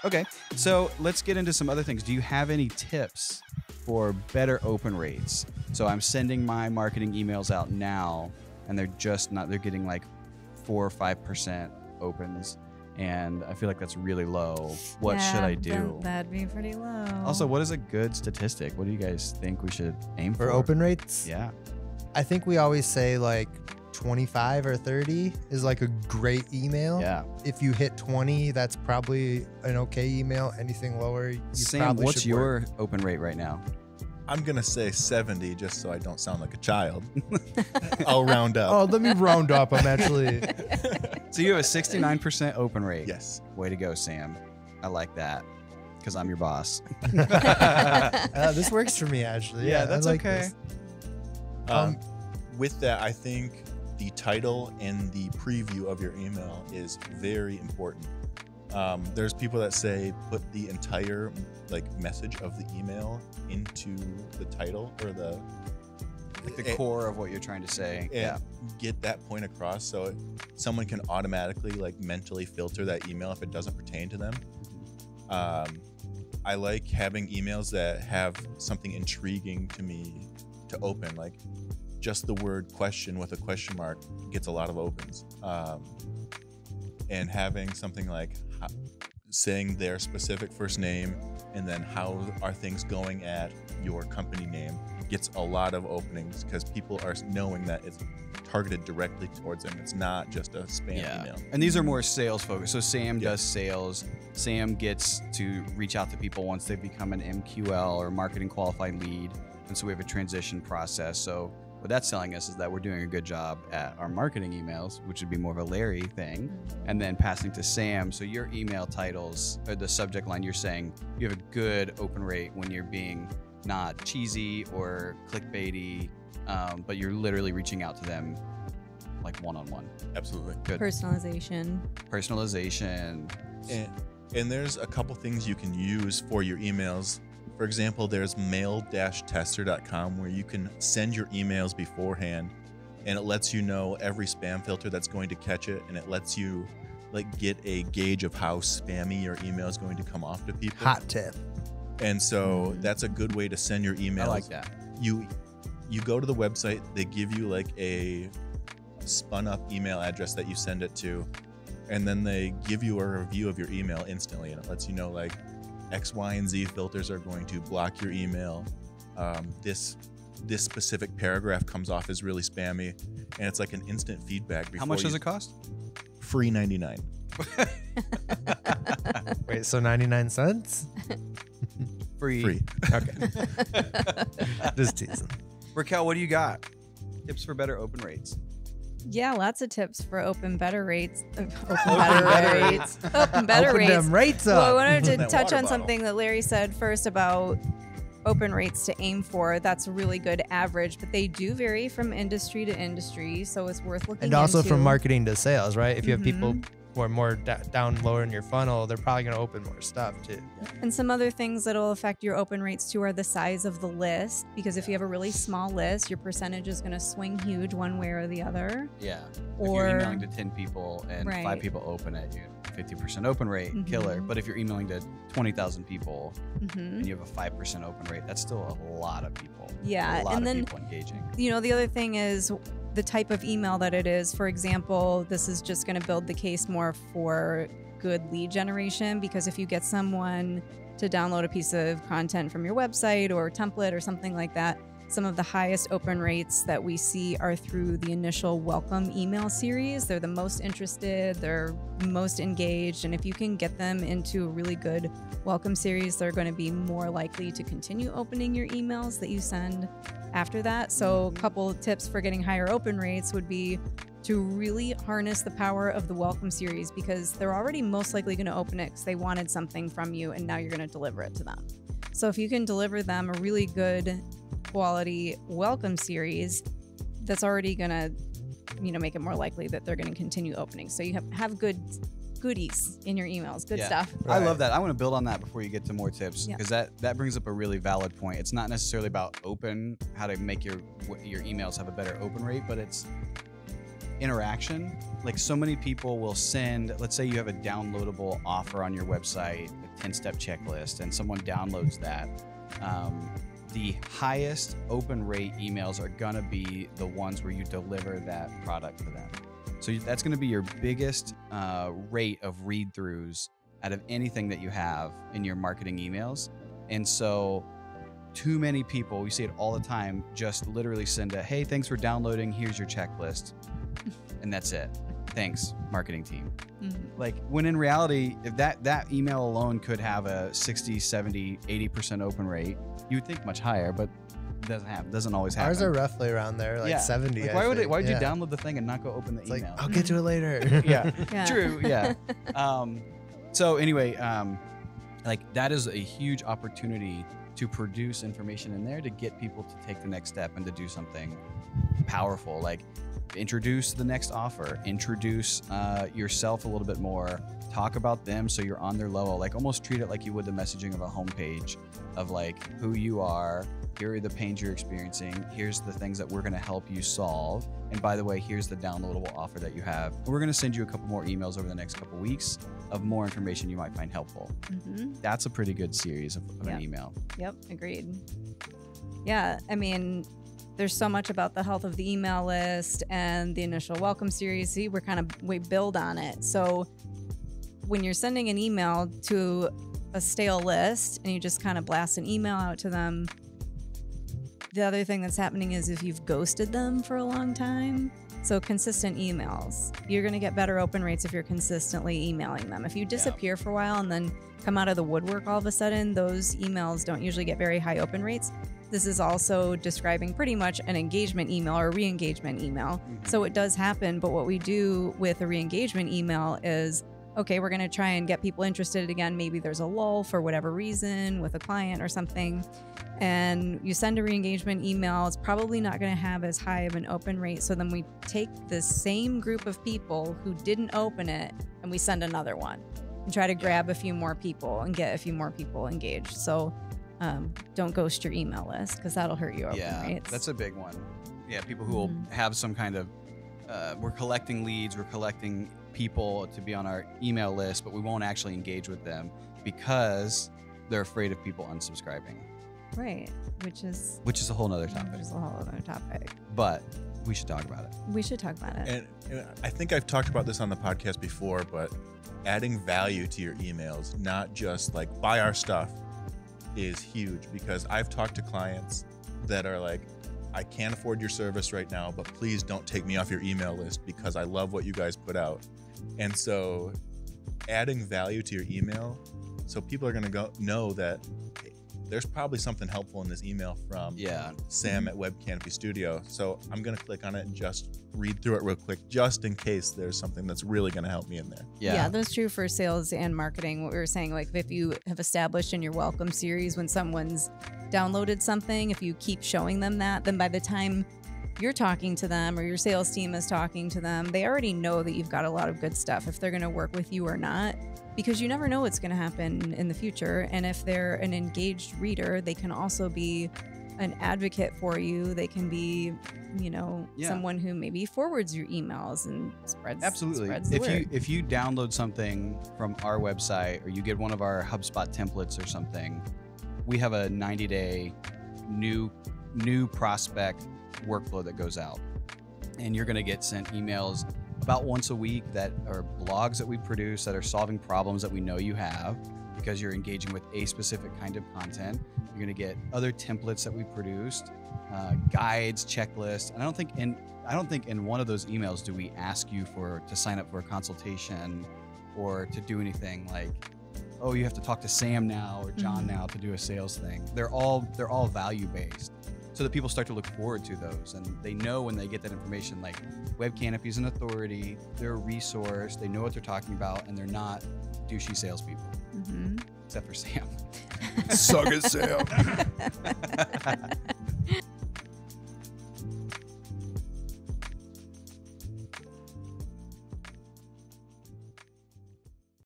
Okay, so let's get into some other things. Do you have any tips for better open rates? So I'm sending my marketing emails out now, and they're just not, they're getting like 4 or 5% opens, and I feel like that's really low. What should I do? That'd be pretty low. Also, what is a good statistic? What do you guys think we should aim for? For open rates? Yeah. I think we always say like 25 or 30 is like a great email. Yeah. If you hit 20, that's probably an okay email. Anything lower, you Sam, probably what's should work. your open rate right now? I'm going to say 70 just so I don't sound like a child. I'll round up. Oh, let me round up. I'm actually... So you have a 69% open rate. Yes. Way to go, Sam. I like that because I'm your boss. This works for me, actually. Yeah, I that's like okay. this. With that, I think the title and the preview of your email is very important. There's people that say put the entire message of the email into the title or the core of what you're trying to say. And get that point across so someone can automatically mentally filter that email if it doesn't pertain to them. I like having emails that have something intriguing to me to open, like just the word question with a question mark gets a lot of opens. And having something like saying their specific first name and then how are things going at your company name gets a lot of openings because people are knowing that it's targeted directly towards them. It's not just a spam email. And these are more sales focused. So Sam does sales. Sam gets to reach out to people once they become an MQL or marketing qualified lead. And so we have a transition process. So what that's telling us is that we're doing a good job at our marketing emails, which would be more of a Larry thing, and then passing to Sam. So your email titles or the subject line, you're saying you have a good open rate when you're being not cheesy or clickbaity, but you're literally reaching out to them like one-on-one. Absolutely. Good. Personalization. And there's a couple things you can use for your emails. For example, there's mail-tester.com where you can send your emails beforehand, and it lets you know every spam filter that's going to catch it, and it lets you get a gauge of how spammy your email is going to come off to people. Hot tip. And so that's a good way to send your emails. I like that. You go to the website, they give you a spun up email address that you send it to, and then they give you a review of your email instantly, and it lets you know X, Y, and Z filters are going to block your email. This specific paragraph comes off as really spammy, and it's like an instant feedback. How much does it cost? Free 99. Wait, so 99 cents? Free. Okay. Just teasing. Raquel, what do you got? Tips for better open rates. Yeah, lots of tips for open better rates. Open Open them rates up. Well, I wanted to That touch water on bottle. something that Larry said first about open rates to aim for. That's a really good average, but they do vary from industry to industry, so it's worth looking And also into. from marketing to sales, right? If you have people who are more down lower in your funnel, they're probably going to open more stuff too. And some other things that'll affect your open rates too are the size of the list, because if you have a really small list, your percentage is going to swing huge one way or the other. Yeah. Or- if you're emailing to 10 people and 5 people open it, you 50% open rate, killer. But if you're emailing to 20,000 people and you have a 5% open rate, that's still a lot of people. Yeah, A lot and of then people engaging. the other thing is the type of email that it is. For example, this is just going to build the case more for good lead generation, because if you get someone to download a piece of content from your website or template or something like that, some of the highest open rates that we see are through the initial welcome email series. They're the most interested, they're most engaged, and if you can get them into a really good welcome series, they're going to be more likely to continue opening your emails that you send after that. So a couple of tips for getting higher open rates would be to really harness the power of the welcome series, because they're already most likely going to open it because they wanted something from you, and now you're going to deliver it to them. So if you can deliver them a really good quality welcome series, that's already going to make it more likely that they're going to continue opening. So you have good goodies in your emails, good stuff. I love that. I want to build on that before you get to more tips, Yeah. because that brings up a really valid point. It's not necessarily about how to make your emails have a better open rate, but it's interaction. Like, so many people will send, let's say you have a downloadable offer on your website. 10-step checklist and someone downloads that, the highest open rate emails are going to be the ones where you deliver that product to them. So that's going to be your biggest rate of read-throughs out of anything that you have in your marketing emails. And so too many people, we see it all the time, just literally send a, hey, thanks for downloading, here's your checklist. And that's it. Thanks, marketing team. Like, when in reality, if that email alone could have a 60, 70, 80% open rate, you would think much higher, but it doesn't always happen. Ours are roughly around there, like 70. Like, why would you download the thing and not go open the email? Like, I'll get to it later. Yeah, true. Yeah. So anyway, like, that is a huge opportunity to produce information in there to get people to take the next step and to do something powerful. Like, introduce the next offer, introduce yourself a little bit more, talk about them so you're on their level. Like, almost treat it like you would the messaging of a homepage of like who you are, here are the pains you're experiencing, here's the things that we're going to help you solve, and by the way, here's the downloadable offer that you have. We're going to send you a couple more emails over the next couple weeks of more information you might find helpful. That's a pretty good series of an email. Yep, agreed. Yeah, I mean, there's so much about the health of the email list and the initial welcome series. See, we build on it. So when you're sending an email to a stale list and you just kind of blast an email out to them, the other thing that's happening is if you've ghosted them for a long time. So consistent emails, you're going to get better open rates if you're consistently emailing them. If you disappear for a while and then come out of the woodwork all of a sudden, those emails don't usually get very high open rates. This is also describing pretty much an engagement email or a re-engagement email. So it does happen, but what we do with a re-engagement email is, okay, we're going to try and get people interested again. Maybe there's a lull for whatever reason with a client or something, and you send a re-engagement email. It's probably not going to have as high of an open rate. So then we take the same group of people who didn't open it and we send another one and try to grab a few more people and get a few more people engaged. So don't ghost your email list, because that'll hurt your open rates. That's a big one. Yeah, people who will have some kind of, we're collecting leads, we're collecting people to be on our email list, but we won't actually engage with them because they're afraid of people unsubscribing. Right, which is a whole nother topic. Which is a whole other topic. But we should talk about it. We should talk about it. And I think I've talked about this on the podcast before, but adding value to your emails, not just like buy our stuff, is huge, because I've talked to clients that are like, I can't afford your service right now, but please don't take me off your email list because I love what you guys put out. And so adding value to your email, so people are going to know that hey, there's probably something helpful in this email from Sam at Web Canopy Studio. So I'm going to click on it and just read through it real quick, just in case there's something that's really going to help me in there. Yeah, that's true for sales and marketing. What we were saying, like if you have established in your welcome series, when someone's downloaded something, if you keep showing them that, then by the time you're talking to them or your sales team is talking to them, they already know that you've got a lot of good stuff, if they're going to work with you or not, because you never know what's going to happen in the future. And if they're an engaged reader, they can also be an advocate for you. They can be, someone who maybe forwards your emails and spreads the word. If you download something from our website or you get one of our HubSpot templates or something, we have a 90-day new prospect workflow that goes out, and you're going to get sent emails about once a week that are blogs that we produce that are solving problems that we know you have because you're engaging with a specific kind of content. You're going to get other templates that we produced, guides, checklists. And I don't think in one of those emails do we ask you to sign up for a consultation or to do anything like, oh, you have to talk to Sam now or John now to do a sales thing. They're all value based, so that people start to look forward to those, and they know when they get that information, like Web Canopy is an authority, they're a resource, they know what they're talking about, and they're not douchey salespeople. Except for Sam. Suck it, Sam.